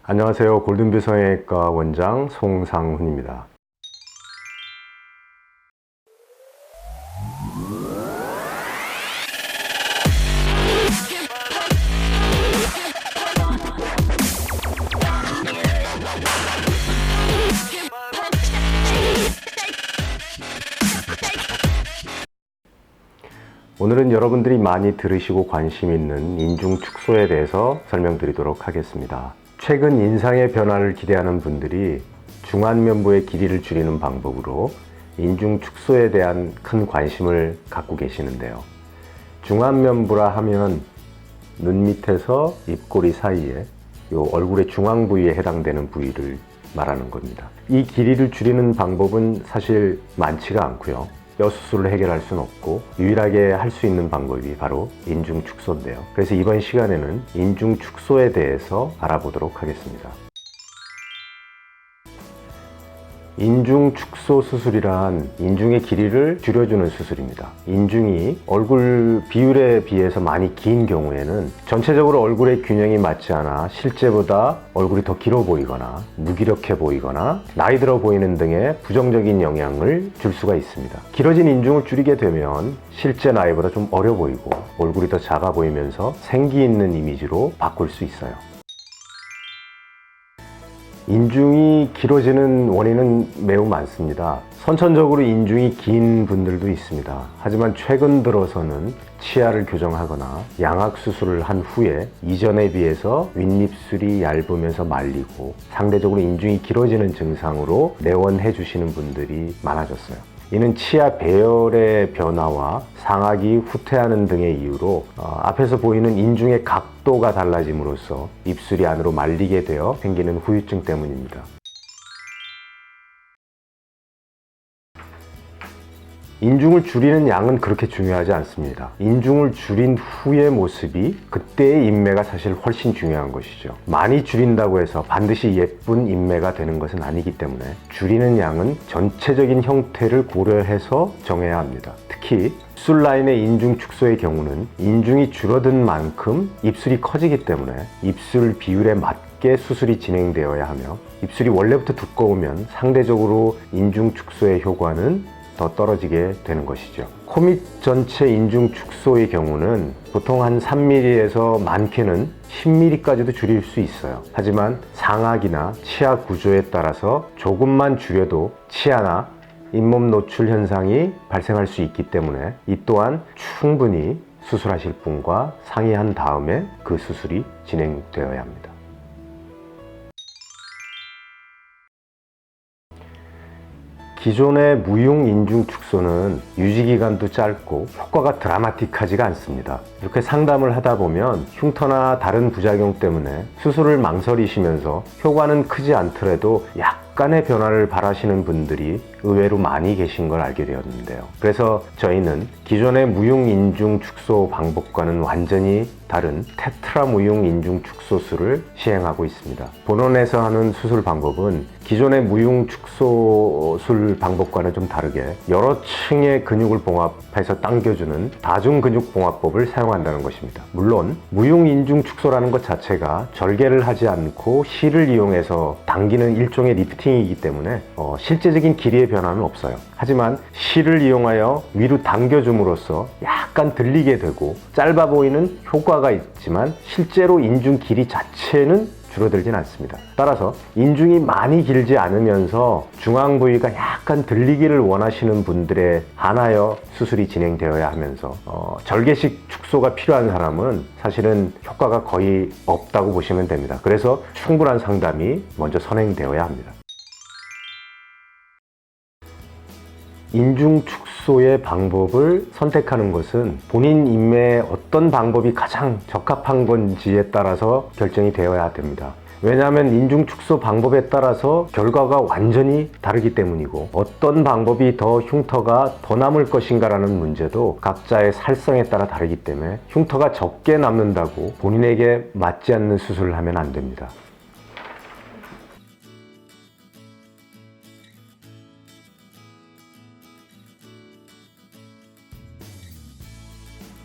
안녕하세요. 골든뷰 성형외과 원장 송상훈입니다. 오늘은 여러분들이 많이 들으시고 관심 있는 인중 축소에 대해서 설명드리도록 하겠습니다. 최근 인상의 변화를 기대하는 분들이 중안면부의 길이를 줄이는 방법으로 인중 축소에 대한 큰 관심을 갖고 계시는데요. 중안면부라 하면 눈 밑에서 입꼬리 사이에 얼굴의 중앙 부위에 해당되는 부위를 말하는 겁니다. 이 길이를 줄이는 방법은 사실 많지가 않고요. 뼈 수술을 해결할 수는 없고 유일하게 할 수 있는 방법이 바로 인중 축소인데요. 그래서 이번 시간에는 인중 축소에 대해서 알아보도록 하겠습니다. 인중 축소 수술이란 인중의 길이를 줄여주는 수술입니다. 인중이 얼굴 비율에 비해서 많이 긴 경우에는 전체적으로 얼굴의 균형이 맞지 않아 실제보다 얼굴이 더 길어 보이거나 무기력해 보이거나 나이 들어 보이는 등의 부정적인 영향을 줄 수가 있습니다. 길어진 인중을 줄이게 되면 실제 나이보다 좀 어려 보이고 얼굴이 더 작아 보이면서 생기 있는 이미지로 바꿀 수 있어요. 인중이 길어지는 원인은 매우 많습니다. 선천적으로 인중이 긴 분들도 있습니다. 하지만 최근 들어서는 치아를 교정하거나 양악 수술을 한 후에 이전에 비해서 윗입술이 얇으면서 말리고 상대적으로 인중이 길어지는 증상으로 내원해 주시는 분들이 많아졌어요. 이는 치아 배열의 변화와 상악이 후퇴하는 등의 이유로 앞에서 보이는 인중의 각도가 달라짐으로써 입술이 안으로 말리게 되어 생기는 후유증 때문입니다. 인중을 줄이는 양은 그렇게 중요하지 않습니다. 인중을 줄인 후의 모습이 그때의 인매가 사실 훨씬 중요한 것이죠. 많이 줄인다고 해서 반드시 예쁜 인매가 되는 것은 아니기 때문에 줄이는 양은 전체적인 형태를 고려해서 정해야 합니다. 특히 입술 라인의 인중 축소의 경우는 인중이 줄어든 만큼 입술이 커지기 때문에 입술 비율에 맞게 수술이 진행되어야 하며 입술이 원래부터 두꺼우면 상대적으로 인중 축소의 효과는 더 떨어지게 되는 것이죠. 코밑 전체 인중 축소의 경우는 보통 한 3mm에서 많게는 10mm까지도 줄일 수 있어요. 하지만 상악이나 치아 구조에 따라서 조금만 줄여도 치아나 잇몸 노출 현상이 발생할 수 있기 때문에 이 또한 충분히 수술하실 분과 상의한 다음에 그 수술이 진행되어야 합니다. 기존의 무용 인중 축소는 유지기간도 짧고 효과가 드라마틱하지가 않습니다. 이렇게 상담을 하다 보면 흉터나 다른 부작용 때문에 수술을 망설이시면서 효과는 크지 않더라도 약간의 변화를 바라시는 분들이 의외로 많이 계신 걸 알게 되었는데요. 그래서 저희는 기존의 무용 인중 축소 방법과는 완전히 다른 테트라 무용 인중 축소술을 시행하고 있습니다. 본원에서 하는 수술 방법은 기존의 무용 축소술 방법과는 좀 다르게 여러 층의 근육을 봉합해서 당겨주는 다중근육봉합법을 사용한다는 것입니다. 물론 무용 인중 축소라는 것 자체가 절개를 하지 않고 실을 이용해서 당기는 일종의 리프팅이기 때문에 실제적인 길이의 변화는 없어요. 하지만 실을 이용하여 위로 당겨줌으로써 약간 들리게 되고 짧아 보이는 효과가 있지만 실제로 인중 길이 자체는 줄어들진 않습니다. 따라서 인중이 많이 길지 않으면서 중앙 부위가 약간 들리기를 원하시는 분들에 한하여 수술이 진행되어야 하면서 절개식 축소가 필요한 사람은 사실은 효과가 거의 없다고 보시면 됩니다. 그래서 충분한 상담이 먼저 선행되어야 합니다. 인중 축소의 방법을 선택하는 것은 본인 인매에 어떤 방법이 가장 적합한 건지에 따라서 결정이 되어야 됩니다. 왜냐하면 인중 축소 방법에 따라서 결과가 완전히 다르기 때문이고 어떤 방법이 더 흉터가 더 남을 것인가라는 문제도 각자의 살성에 따라 다르기 때문에 흉터가 적게 남는다고 본인에게 맞지 않는 수술을 하면 안 됩니다.